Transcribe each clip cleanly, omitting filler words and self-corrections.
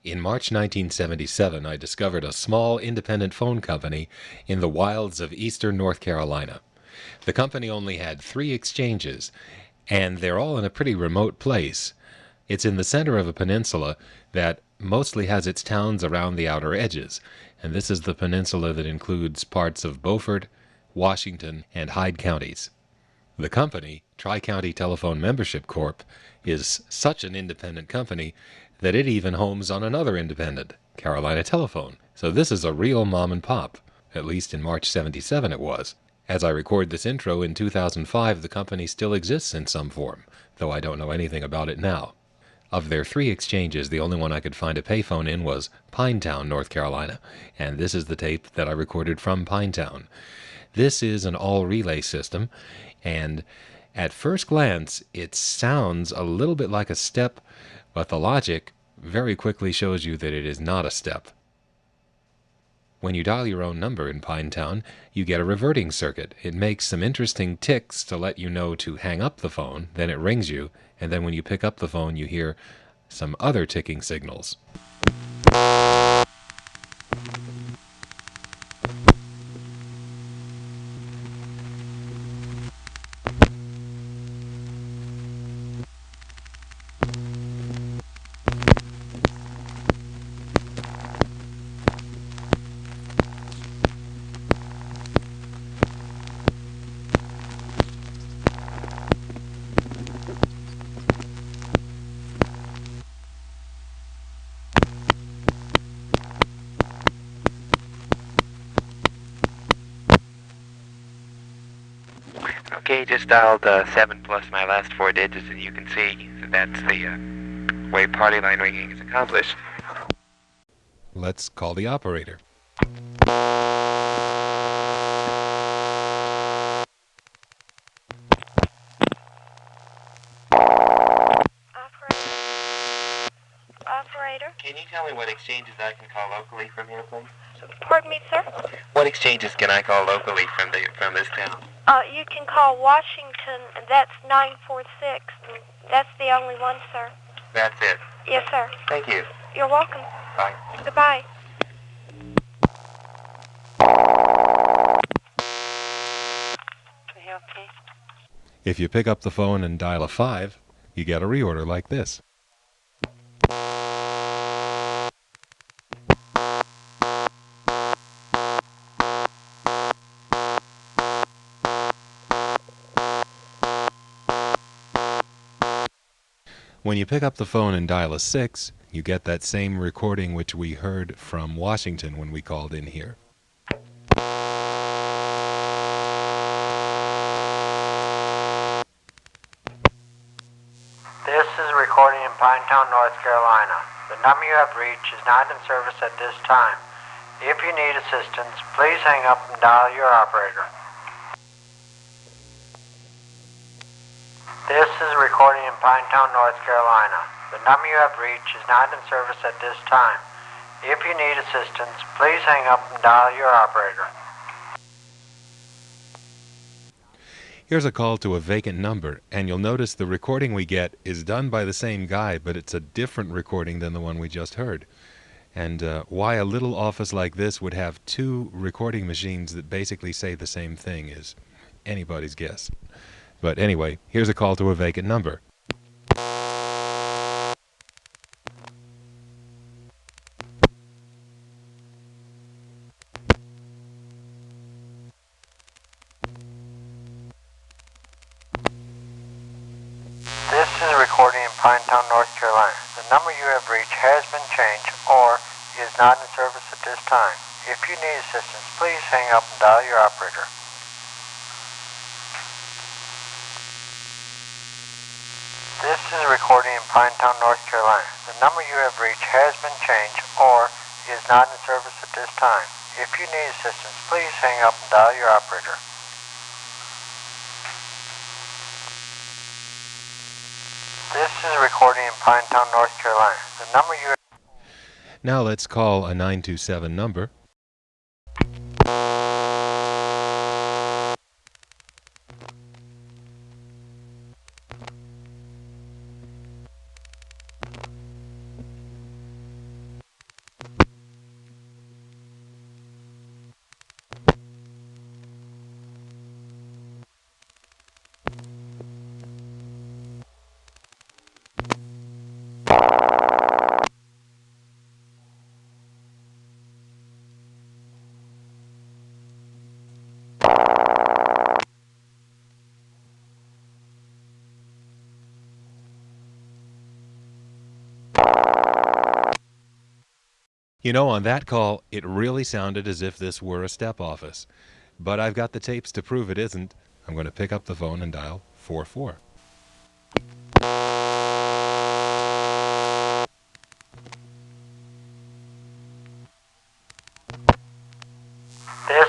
In March 1977, I discovered a small independent phone company in the wilds of eastern North Carolina. The company only had 3 exchanges, and they're all in a pretty remote place. It's in the center of a peninsula that mostly has its towns around the outer edges, and this is the peninsula that includes parts of Beaufort, Washington, and Hyde counties. The company, Tri-County Telephone Membership Corp., is such an independent company that it even homes on another independent, Carolina Telephone. So this is a real mom and pop. At least in March 77 it was. As I record this intro in 2005, the company still exists in some form, though I don't know anything about it now. Of their 3 exchanges, the only one I could find a payphone in was Pinetown, North Carolina, and this is the tape that I recorded from Pinetown. This is an all-relay system, and at first glance, it sounds a little bit like a step, but the logic very quickly shows you that it is not a step. When you dial your own number in Pinetown, you get a reverting circuit. It makes some interesting ticks to let you know to hang up the phone, then it rings you, and then when you pick up the phone, you hear some other ticking signals. Okay, just dialed 7 plus my last 4 digits, and you can see that that's the way party line ringing is accomplished. Let's call the operator. Operator? Can you tell me what exchanges I can call locally from here, please? Pardon me, sir? What exchanges can I call locally from this town? You can call Washington, and that's 946. And that's the only one, sir. That's it. Yes, sir. Thank you. You're welcome. Bye. Goodbye. Okay. If you pick up the phone and dial a 5, you get a reorder like this. When you pick up the phone and dial a 6, you get that same recording which we heard from Washington when we called in here. This is a recording in Pinetown, North Carolina. The number you have reached is not in service at this time. If you need assistance, please hang up and dial your operator. This is a recording in Pinetown, North Carolina. The number you have reached is not in service at this time. If you need assistance, please hang up and dial your operator. Here's a call to a vacant number, and you'll notice the recording we get is done by the same guy, but it's a different recording than the one we just heard. And why a little office like this would have 2 recording machines that basically say the same thing is anybody's guess. But anyway, here's a call to a vacant number. This is a recording in Pinetown, North Carolina. The number you have reached has been changed or is not in service at this time. If you need assistance, please hang up and dial your operator. This is a recording in Pinetown, North Carolina. The number you have reached has been changed or is not in service at this time. If you need assistance, please hang up and dial your operator. This is a recording in Pinetown, North Carolina. The number you have... Now let's call a 927 number. You know, on that call, it really sounded as if this were a step office. But I've got the tapes to prove it isn't. I'm going to pick up the phone and dial 44. This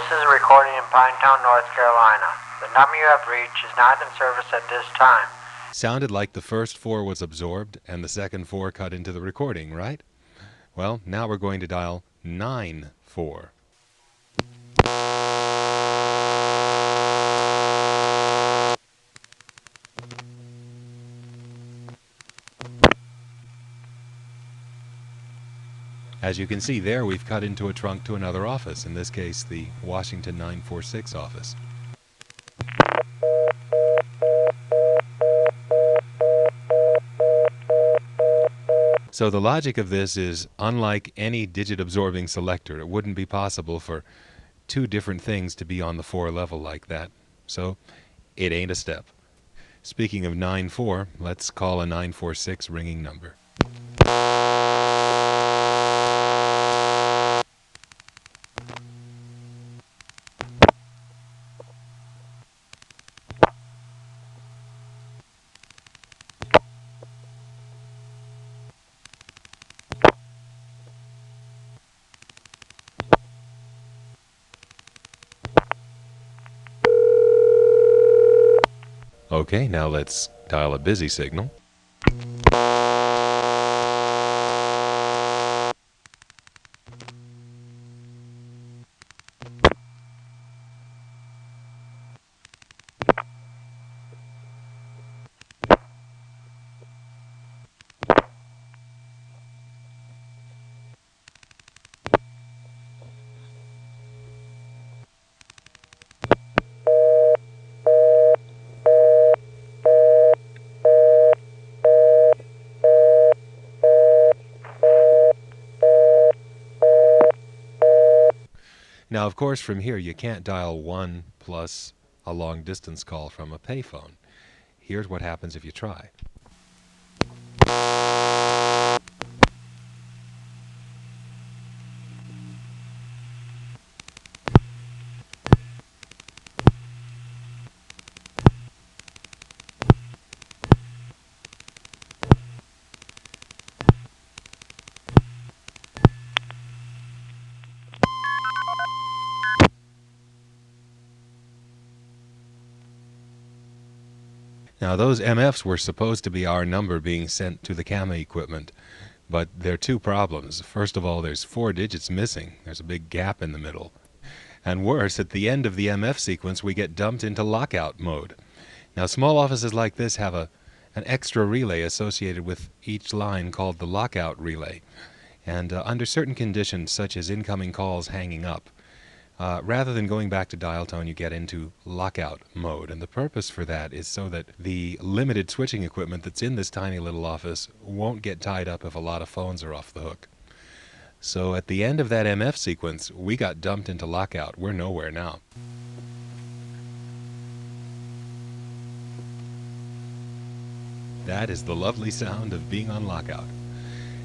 is a recording in Pinetown, North Carolina. The number you have reached is not in service at this time. Sounded like the first 4 was absorbed and the second 4 cut into the recording, right? Well, now we're going to dial 94. As you can see there, we've cut into a trunk to another office, in this case the Washington 946 office. So the logic of this is, unlike any digit-absorbing selector, it wouldn't be possible for 2 different things to be on the 4 level like that. So it ain't a step. Speaking of 94, let's call a 946 ringing number. Okay, now let's dial a busy signal. Now, of course, from here you can't dial 1 plus a long-distance call from a payphone. Here's what happens if you try. Now, those MFs were supposed to be our number being sent to the camera equipment, but there are 2 problems. First of all, there's 4 digits missing. There's a big gap in the middle. And worse, at the end of the MF sequence, we get dumped into lockout mode. Now, small offices like this have an extra relay associated with each line called the lockout relay. And under certain conditions, such as incoming calls hanging up, rather than going back to dial tone, you get into lockout mode. And the purpose for that is so that the limited switching equipment that's in this tiny little office won't get tied up if a lot of phones are off the hook. So at the end of that MF sequence, we got dumped into lockout. We're nowhere now. That is the lovely sound of being on lockout.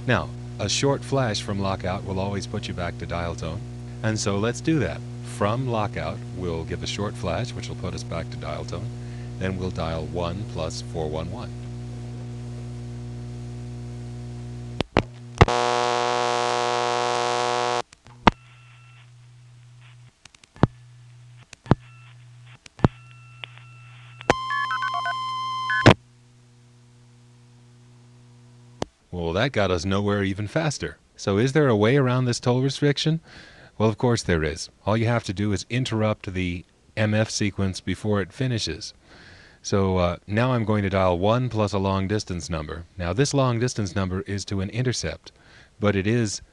Now, a short flash from lockout will always put you back to dial tone. And so let's do that. From lockout, we'll give a short flash, which will put us back to dial tone. Then we'll dial 1 plus 411. Well, that got us nowhere even faster. So is there a way around this toll restriction? Well, of course there is. All you have to do is interrupt the MF sequence before it finishes. So now I'm going to dial 1 plus a long distance number. Now this long distance number is to an intercept, but it is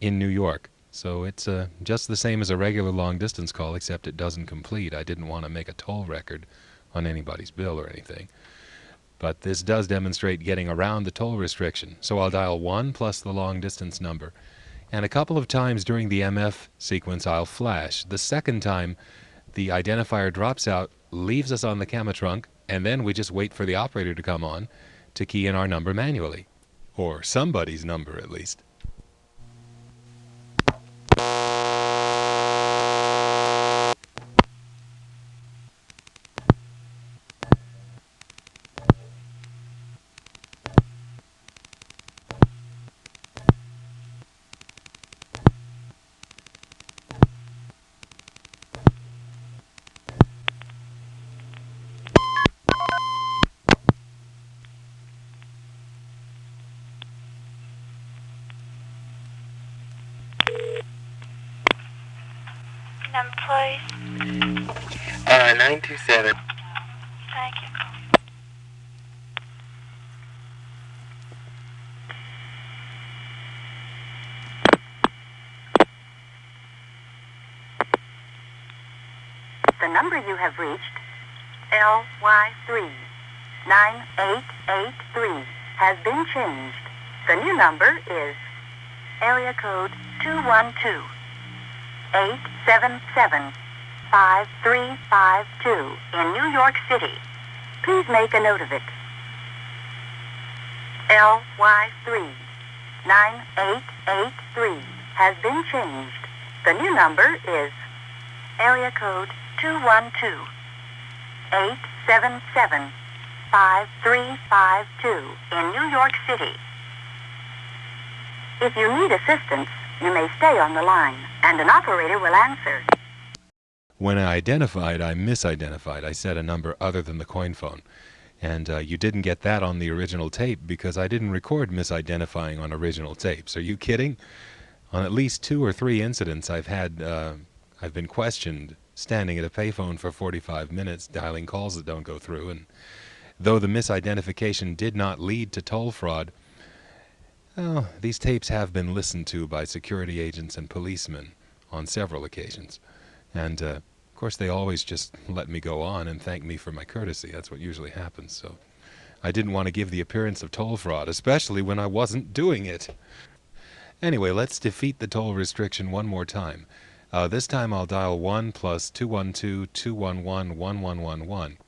in New York. So it's just the same as a regular long distance call, except it doesn't complete. I didn't want to make a toll record on anybody's bill or anything. But this does demonstrate getting around the toll restriction. So I'll dial 1 plus the long distance number. And a couple of times during the MF sequence I'll flash. The second time the identifier drops out, leaves us on the camera trunk, and then we just wait for the operator to come on to key in our number manually. Or somebody's number, at least. Number, please. 927. Thank you. The number you have reached, LY3 9883, has been changed. The new number is area code 212-877-5352 in New York City. Please make a note of it. LY3 9883 has been changed. The new number is area code 212-877-5352 in New York City. If you need assistance, you may stay on the line, and an operator will answer. When I identified, I misidentified. I said a number other than the coin phone. And you didn't get that on the original tape because I didn't record misidentifying on original tapes. Are you kidding? On at least 2 or 3 incidents I've been questioned standing at a payphone for 45 minutes dialing calls that don't go through, and though the misidentification did not lead to toll fraud, well, these tapes have been listened to by security agents and policemen on several occasions, and of course they always just let me go on and thank me for my courtesy. That's what usually happens, so I didn't want to give the appearance of toll fraud, especially when I wasn't doing it. Anyway, let's defeat the toll restriction one more time. This time I'll dial 1 plus 212-211-1111.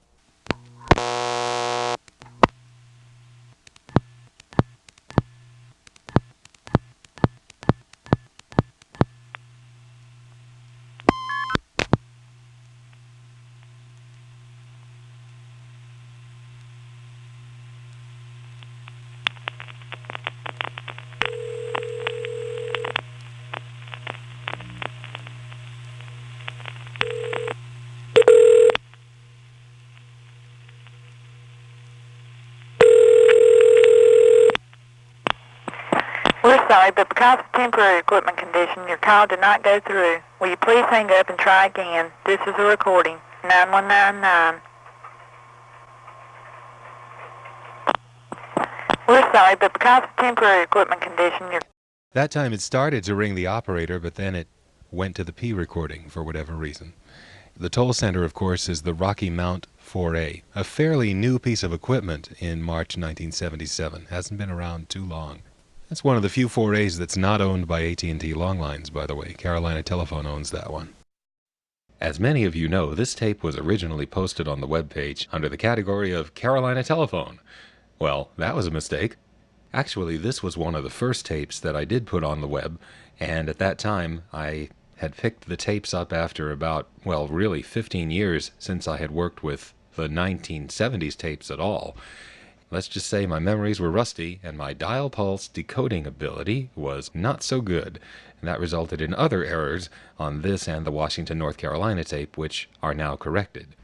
We're sorry, but because of temporary equipment condition, your call did not go through. Will you please hang up and try again? This is a recording. 9199. We're sorry, but because of temporary equipment condition, your... That time it started to ring the operator, but then it went to the P recording for whatever reason. The toll center, of course, is the Rocky Mount 4A, a fairly new piece of equipment in March 1977. Hasn't been around too long. That's one of the few 4As that's not owned by AT&T Longlines, by the way. Carolina Telephone owns that one. As many of you know, this tape was originally posted on the webpage under the category of Carolina Telephone. Well, that was a mistake. Actually, this was one of the first tapes that I did put on the web, and at that time I had picked the tapes up after about, well, really 15 years since I had worked with the 1970s tapes at all. Let's just say my memories were rusty and my dial pulse decoding ability was not so good, and that resulted in other errors on this and the Washington, North Carolina tape, which are now corrected.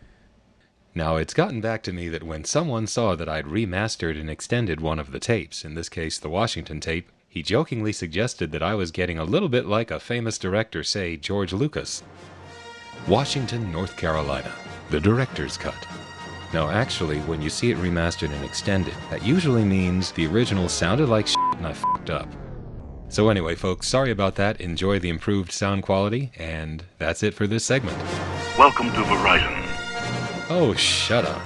Now, it's gotten back to me that when someone saw that I'd remastered and extended one of the tapes, in this case the Washington tape, he jokingly suggested that I was getting a little bit like a famous director, say George Lucas. Washington, North Carolina, the director's cut. Now actually, when you see it remastered and extended, that usually means the original sounded like shit and I fucked up. So anyway folks, sorry about that, enjoy the improved sound quality, and that's it for this segment. Welcome to Verizon. Oh, shut up.